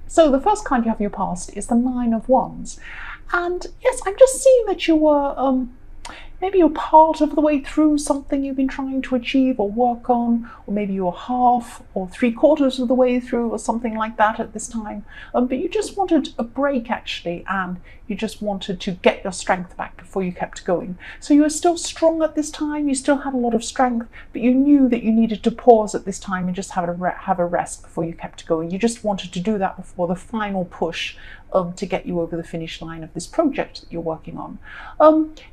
So the first card you have in your past is the Nine of Wands. And yes, I'm just seeing that you were maybe you're part of the way through something you've been trying to achieve or work on, or maybe you're half or 3/4 of the way through or something like that at this time. But you just wanted a break actually, and you just wanted to get your strength back before you kept going. So you were still strong at this time, you still had a lot of strength, but you knew that you needed to pause at this time and just have a rest before you kept going. You just wanted to do that before the final push to get you over the finish line of this project that you're working on.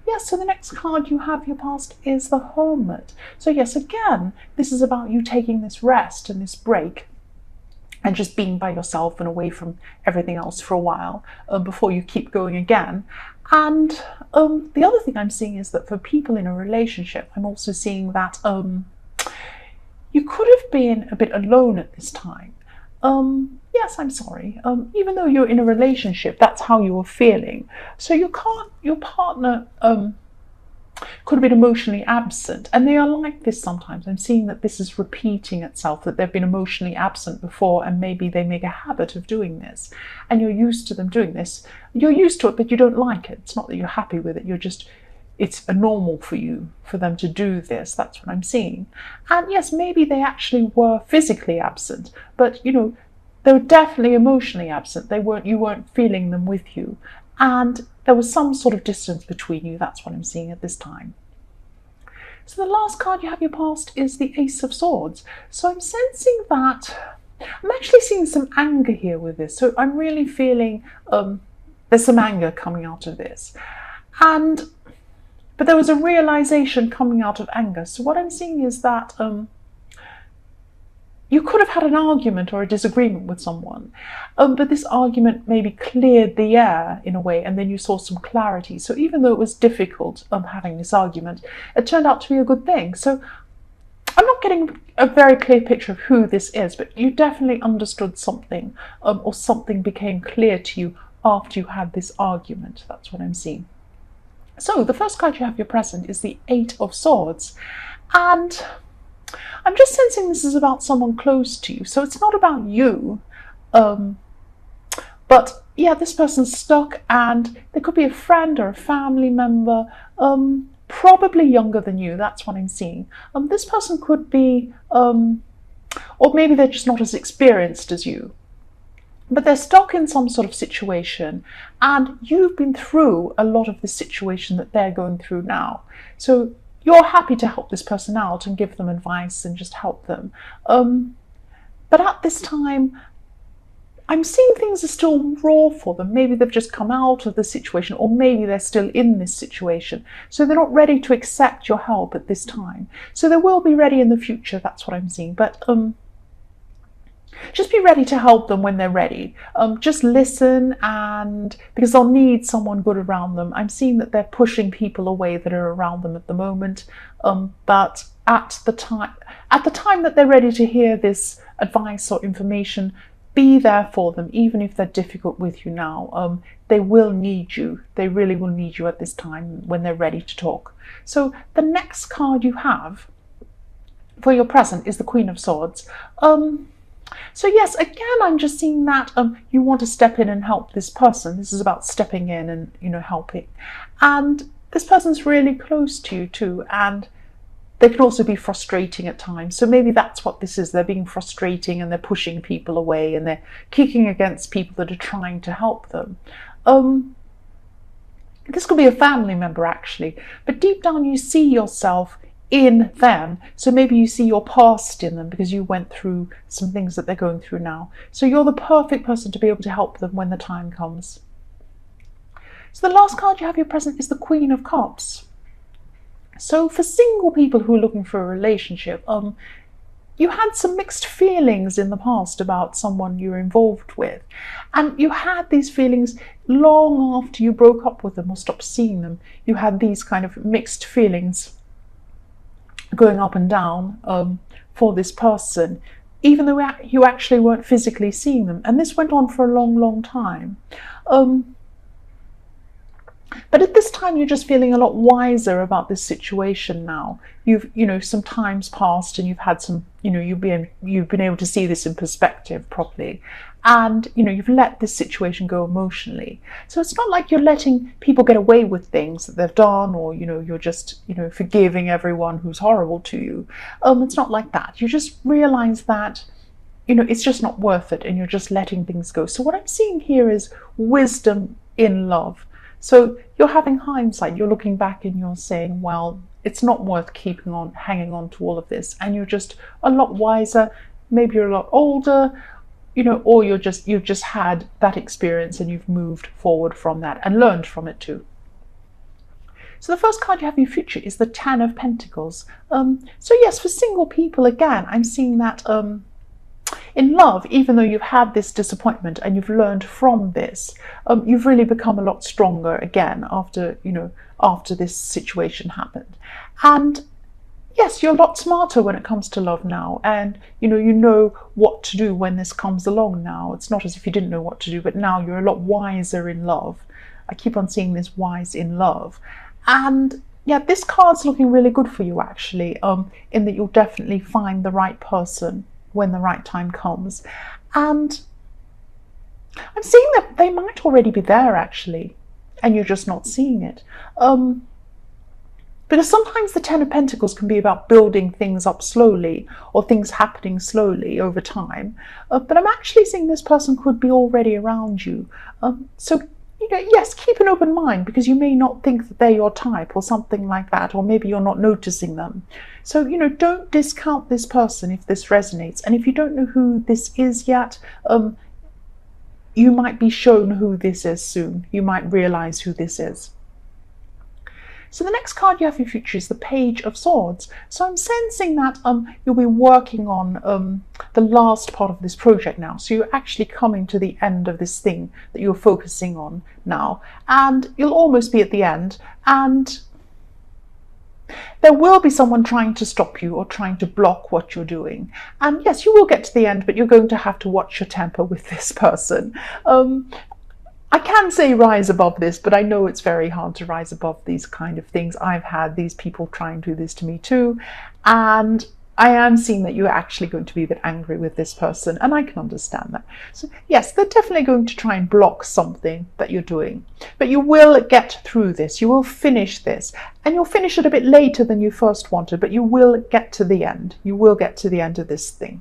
Yes, so the next card you have your past is the Hermit. So yes, again, this is about you taking this rest and this break and just being by yourself and away from everything else for a while before you keep going again. And the other thing I'm seeing is that for people in a relationship, I'm also seeing that you could have been a bit alone at this time. Yes, I'm sorry. Even though you're in a relationship, that's how you were feeling. So your partner could have been emotionally absent, and they are like this sometimes. I'm seeing that this is repeating itself, that they've been emotionally absent before, and maybe they make a habit of doing this, and you're used to them doing this. You're used to it, but you don't like it. It's not that you're happy with it. It's a normal for you, for them to do this. That's what I'm seeing. And yes, maybe they actually were physically absent, but they were definitely emotionally absent. You weren't feeling them with you. And there was some sort of distance between you. That's what I'm seeing at this time. So the last card you have in your past is the Ace of Swords. So I'm sensing that, I'm actually seeing some anger here with this. So I'm really feeling there's some anger coming out of this. But there was a realization coming out of anger. So what I'm seeing is that you could have had an argument or a disagreement with someone, but this argument maybe cleared the air in a way, and then you saw some clarity. So even though it was difficult having this argument, it turned out to be a good thing. So I'm not getting a very clear picture of who this is, but you definitely understood something, or something became clear to you after you had this argument. That's what I'm seeing. So the first card you have your present is the Eight of Swords, and I'm just sensing this is about someone close to you. So it's not about you, but yeah, this person's stuck, and there could be a friend or a family member, probably younger than you. That's what I'm seeing. This person could be, or maybe they're just not as experienced as you, but they're stuck in some sort of situation, and you've been through a lot of the situation that they're going through now. So you're happy to help this person out and give them advice and just help them. But at this time, I'm seeing things are still raw for them. Maybe they've just come out of the situation, or maybe they're still in this situation. So they're not ready to accept your help at this time. So they will be ready in the future. That's what I'm seeing. But just be ready to help them when they're ready. Just listen, and because they'll need someone good around them. I'm seeing that they're pushing people away that are around them at the moment. But at the time that they're ready to hear this advice or information, be there for them, even if they're difficult with you now. They will need you. They really will need you at this time when they're ready to talk. So the next card you have for your present is the Queen of Swords. So yes, again, I'm just seeing that you want to step in and help this person. This is about stepping in and, helping. And this person's really close to you too, and they can also be frustrating at times. So maybe that's what this is. They're being frustrating, and they're pushing people away, and they're kicking against people that are trying to help them. This could be a family member actually, but deep down you see yourself in them. So maybe you see your past in them because you went through some things that they're going through now. So you're the perfect person to be able to help them when the time comes. So the last card you have your present is the Queen of Cups. So for single people who are looking for a relationship, you had some mixed feelings in the past about someone you were involved with, and you had these feelings long after you broke up with them or stopped seeing them. You had these kind of mixed feelings going up and down for this person, even though you actually weren't physically seeing them. And this went on for a long, long time. But at this time, you're just feeling a lot wiser about this situation now. Some time's passed, and you've had some, you've been able to see this in perspective properly. and you've let this situation go emotionally. So it's not like you're letting people get away with things that they've done, or you're just forgiving everyone who's horrible to you. It's not like that. You just realize that it's just not worth it, and you're just letting things go. So what I'm seeing here is wisdom in love. So you're having hindsight, you're looking back and you're saying, well, it's not worth keeping on, hanging on to all of this, and you're just a lot wiser. Maybe you're a lot older, or you've just had that experience and you've moved forward from that and learned from it too. So the first card you have in your future is the Ten of Pentacles. So yes, for single people, again, I'm seeing that in love, even though you've had this disappointment and you've learned from this, you've really become a lot stronger again after this situation happened. And yes, you're a lot smarter when it comes to love now, and you know what to do when this comes along now. It's not as if you didn't know what to do, but now you're a lot wiser in love. I keep on seeing this wise in love. And yeah, this card's looking really good for you, actually, in that you'll definitely find the right person when the right time comes. And I'm seeing that they might already be there, actually, and you're just not seeing it. Because sometimes the Ten of Pentacles can be about building things up slowly, or things happening slowly over time. But I'm actually seeing this person could be already around you. So yes, keep an open mind, because you may not think that they're your type or something like that, or maybe you're not noticing them. So, don't discount this person if this resonates. And if you don't know who this is yet, you might be shown who this is soon. You might realize who this is. So the next card you have in your future is the Page of Swords. So I'm sensing that you'll be working on the last part of this project now. So you're actually coming to the end of this thing that you're focusing on now. And you'll almost be at the end. And there will be someone trying to stop you or trying to block what you're doing. And yes, you will get to the end, but you're going to have to watch your temper with this person. I can say rise above this, but I know it's very hard to rise above these kind of things. I've had these people try and do this to me too, and I am seeing that you're actually going to be a bit angry with this person, and I can understand that. So yes, they're definitely going to try and block something that you're doing, but you will get through this. You will finish this, and you'll finish it a bit later than you first wanted, but you will get to the end. You will get to the end of this thing.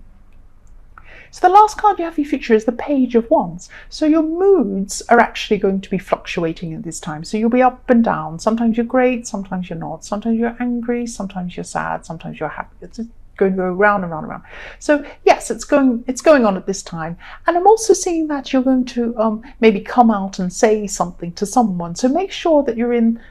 So the last card you have for your future is the Page of Wands. So your moods are actually going to be fluctuating at this time. So you'll be up and down. Sometimes you're great, sometimes you're not. Sometimes you're angry, sometimes you're sad, sometimes you're happy. It's going to go round and round and round. So yes, it's going on at this time. And I'm also seeing that you're going to maybe come out and say something to someone. So make sure that you're in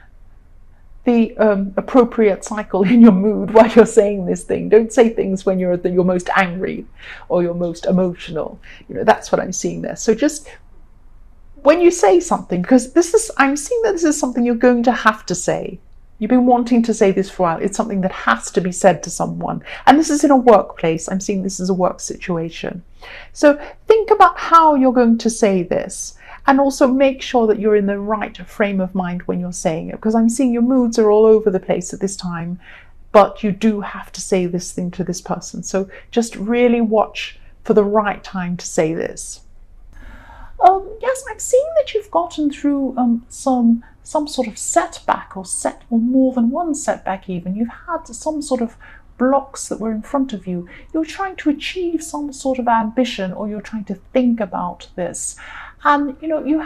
the appropriate cycle in your mood while you're saying this thing. Don't say things when you're at your most angry or your most emotional. That's what I'm seeing there. So just when you say something, because I'm seeing that this is something you're going to have to say. You've been wanting to say this for a while. It's something that has to be said to someone. And this is in a workplace. I'm seeing this as a work situation. So think about how you're going to say this. And also make sure that you're in the right frame of mind when you're saying it, because I'm seeing your moods are all over the place at this time, but you do have to say this thing to this person. So just really watch for the right time to say this. Yes, I'm seeing that you've gotten through some sort of setback, or more than one setback even. You've had some sort of blocks that were in front of you. You're trying to achieve some sort of ambition, or you're trying to think about this. And you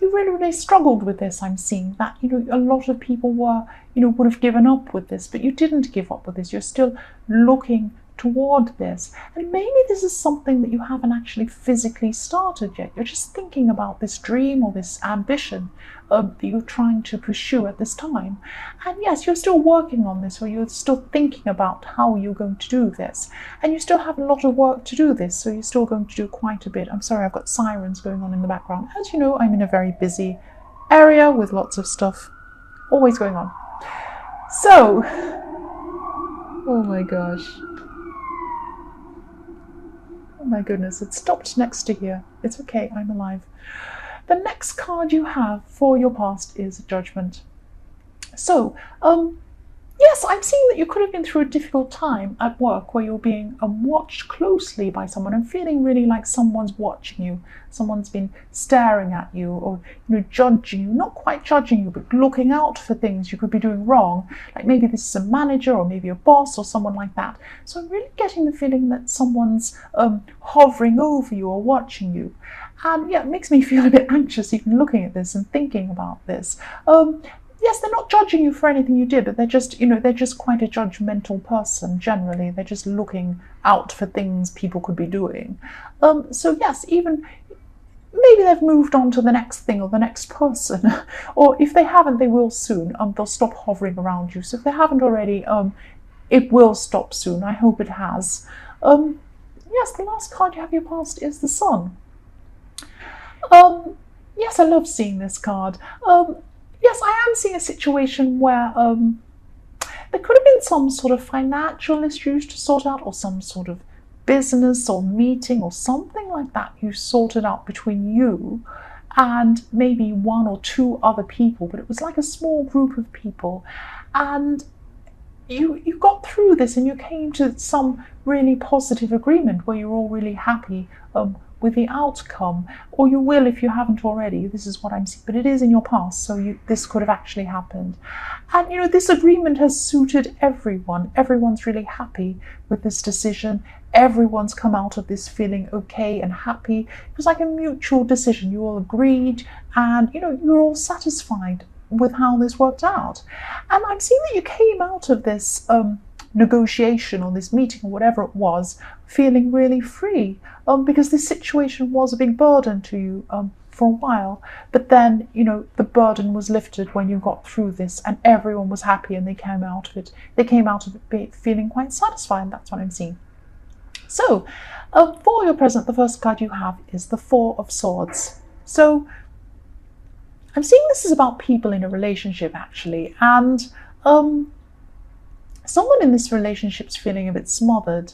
really struggled with this. I'm seeing that a lot of people would have given up with this, but you didn't give up with this. You're still looking toward this, and maybe this is something that you haven't actually physically started yet. You're just thinking about this dream or this ambition that you're trying to pursue at this time. And yes, you're still working on this, or you're still thinking about how you're going to do this, and you still have a lot of work to do this, so you're still going to do quite a bit. I'm sorry, I've got sirens going on in the background. As you know, I'm in a very busy area with lots of stuff always going on. So, oh my gosh. Oh my goodness, it stopped next to here. It's okay, I'm alive. The next card you have for your past is Judgment. So, Yes, I'm seeing that you could have been through a difficult time at work where you're being watched closely by someone and feeling really like someone's watching you. Someone's been staring at you, or judging you, not quite judging you, but looking out for things you could be doing wrong. Like maybe this is a manager or maybe a boss or someone like that. So I'm really getting the feeling that someone's hovering over you or watching you. And yeah, it makes me feel a bit anxious even looking at this and thinking about this. Yes, they're not judging you for anything you did, but they're just quite a judgmental person generally. They're just looking out for things people could be doing. So yes, even maybe they've moved on to the next thing or the next person, or if they haven't, they will soon. They'll stop hovering around you. So if they haven't already, it will stop soon. I hope it has. Yes, the last card you have your past is the Sun. Yes, I love seeing this card. Yes, I am seeing a situation where there could have been some sort of financial issues to sort out, or some sort of business or meeting or something like that you sorted out between you and maybe one or two other people, but it was like a small group of people, and you got through this and you came to some really positive agreement where you're all really happy with the outcome, or you will if you haven't already. This is what I'm seeing, but it is in your past, so this could have actually happened. And this agreement has suited everyone. Everyone's really happy with this decision. Everyone's come out of this feeling okay and happy. It was like a mutual decision. You all agreed, and you're all satisfied with how this worked out. And I'm seeing that you came out of this negotiation or this meeting or whatever it was feeling really free, because this situation was a big burden to you for a while, but then the burden was lifted when you got through this, and everyone was happy, and they came out of it feeling quite satisfied. And that's what I'm seeing. So for your present, the first card you have is the Four of Swords. So I'm seeing this is about people in a relationship actually, and someone in this relationship is feeling a bit smothered.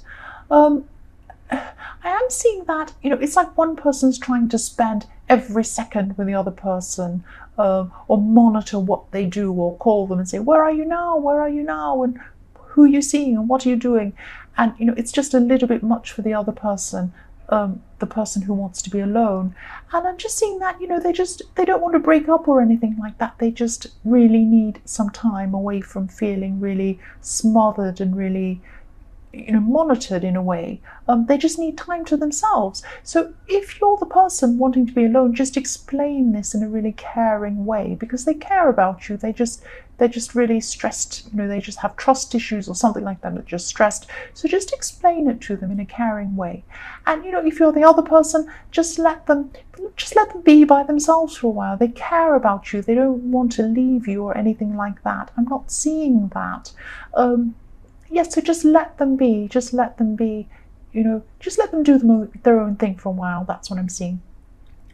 I am seeing that it's like one person's trying to spend every second with the other person, or monitor what they do, or call them and say, where are you now, and who are you seeing and what are you doing? And it's just a little bit much for the other person, the person who wants to be alone. And I'm just seeing that they don't want to break up or anything like that. They just really need some time away from feeling really smothered and really monitored in a way. They just need time to themselves. So if you're the person wanting to be alone, just explain this in a really caring way, because they care about you. They're just really stressed. They just have trust issues or something like that. They're just stressed. So just explain it to them in a caring way. And if you're the other person, just let them be by themselves for a while. They care about you. They don't want to leave you or anything like that. I'm not seeing that. Yes, so just let them be. Just let them be. Just let them do their own thing for a while. That's what I'm seeing.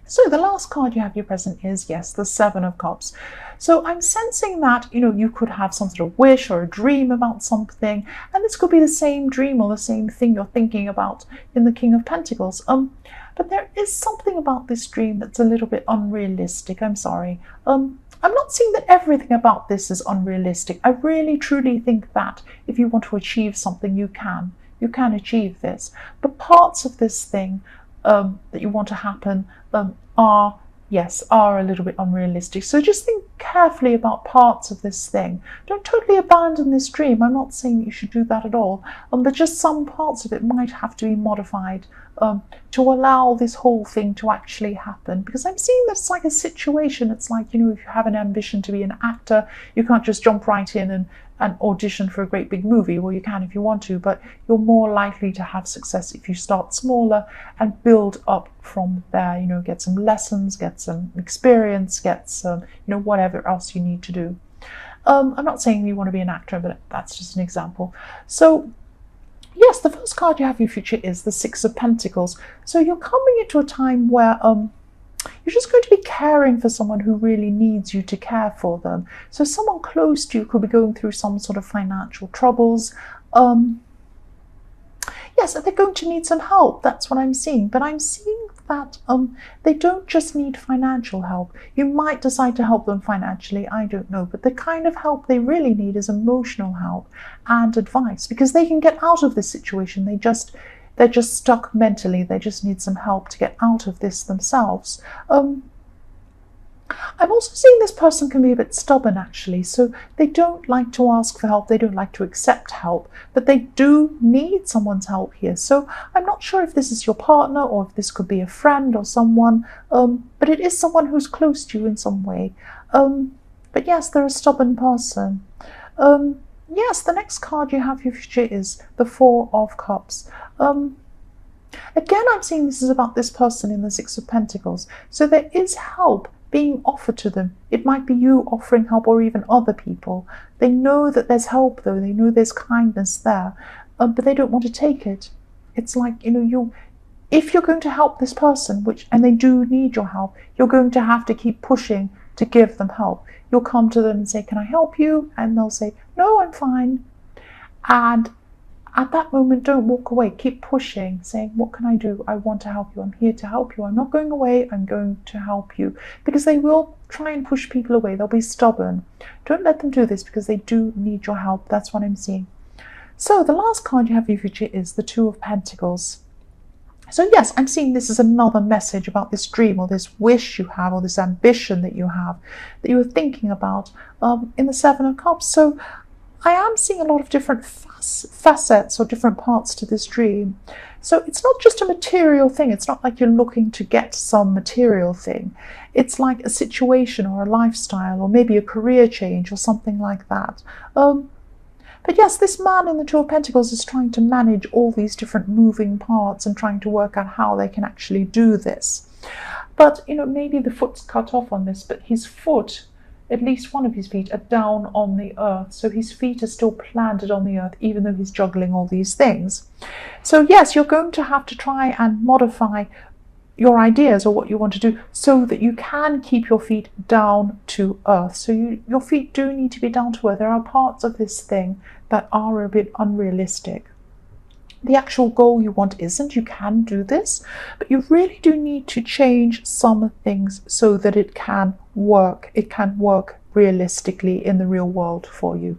So the last card you have your present is, yes, the Seven of Cups. So I'm sensing that, you could have some sort of wish or a dream about something, and this could be the same dream or the same thing you're thinking about in the King of Pentacles. But there is something about this dream that's a little bit unrealistic. I'm sorry. I'm not seeing that everything about this is unrealistic. I really truly think that if you want to achieve something, you can achieve this. But parts of this thing that you want to happen are a little bit unrealistic. So just think carefully about parts of this thing. Don't totally abandon this dream. I'm not saying that you should do that at all. But just some parts of it might have to be modified to allow this whole thing to actually happen. Because I'm seeing this like a situation. It's like, if you have an ambition to be an actor, you can't just jump right in and audition for a great big movie. Well, you can if you want to, but you're more likely to have success if you start smaller and build up from there. Get some lessons, get some experience, get some, whatever else you need to do. I'm not saying you want to be an actor, but that's just an example. So yes, the first card you have in your future is the Six of Pentacles. So you're coming into a time where you're just going to be caring for someone who really needs you to care for them. So someone close to you could be going through some sort of financial troubles. Yes, they're going to need some help. That's what I'm seeing. But I'm seeing that they don't just need financial help. You might decide to help them financially, I don't know, but the kind of help they really need is emotional help and advice, because they can get out of this situation. They're just stuck mentally. They just need some help to get out of this themselves. I'm also seeing this person can be a bit stubborn, actually. So they don't like to ask for help. They don't like to accept help, but they do need someone's help here. So I'm not sure if this is your partner or if this could be a friend or someone, but it is someone who's close to you in some way. But yes, they're a stubborn person. Yes, the next card you have for your future is the Four of Cups. Again, I'm seeing this is about this person in the Six of Pentacles. So there is help being offered to them. It might be you offering help, or even other people. They know that there's help, though. They know there's kindness there, but they don't want to take it. It's like, if you're going to help this person, and they do need your help, you're going to have to keep pushing to give them help. You'll come to them and say, "Can I help you?" And they'll say, "No, I'm fine." And at that moment, don't walk away. Keep pushing, saying, "What can I do? I want to help you. I'm here to help you. I'm not going away. I'm going to help you." Because they will try and push people away. They'll be stubborn. Don't let them do this, because they do need your help. That's what I'm seeing. So the last card you have for your future is the Two of Pentacles. So yes, I'm seeing this as another message about this dream, or this wish you have, or this ambition that you have, that you were thinking about in the Seven of Cups. So I am seeing a lot of different facets or different parts to this dream. So it's not just a material thing. It's not like you're looking to get some material thing. It's like a situation or a lifestyle, or maybe a career change or something like that. But yes, this man in the Two of Pentacles is trying to manage all these different moving parts and trying to work out how they can actually do this. But, maybe the foot's cut off on this, but his foot, at least one of his feet, are down on the earth. So his feet are still planted on the earth, even though he's juggling all these things. So yes, you're going to have to try and modify your ideas or what you want to do so that you can keep your feet down to earth. So your feet do need to be down to earth. There are parts of this thing that are a bit unrealistic. The actual goal you want isn't. You can do this, but you really do need to change some things so that it can work. It can work realistically in the real world for you.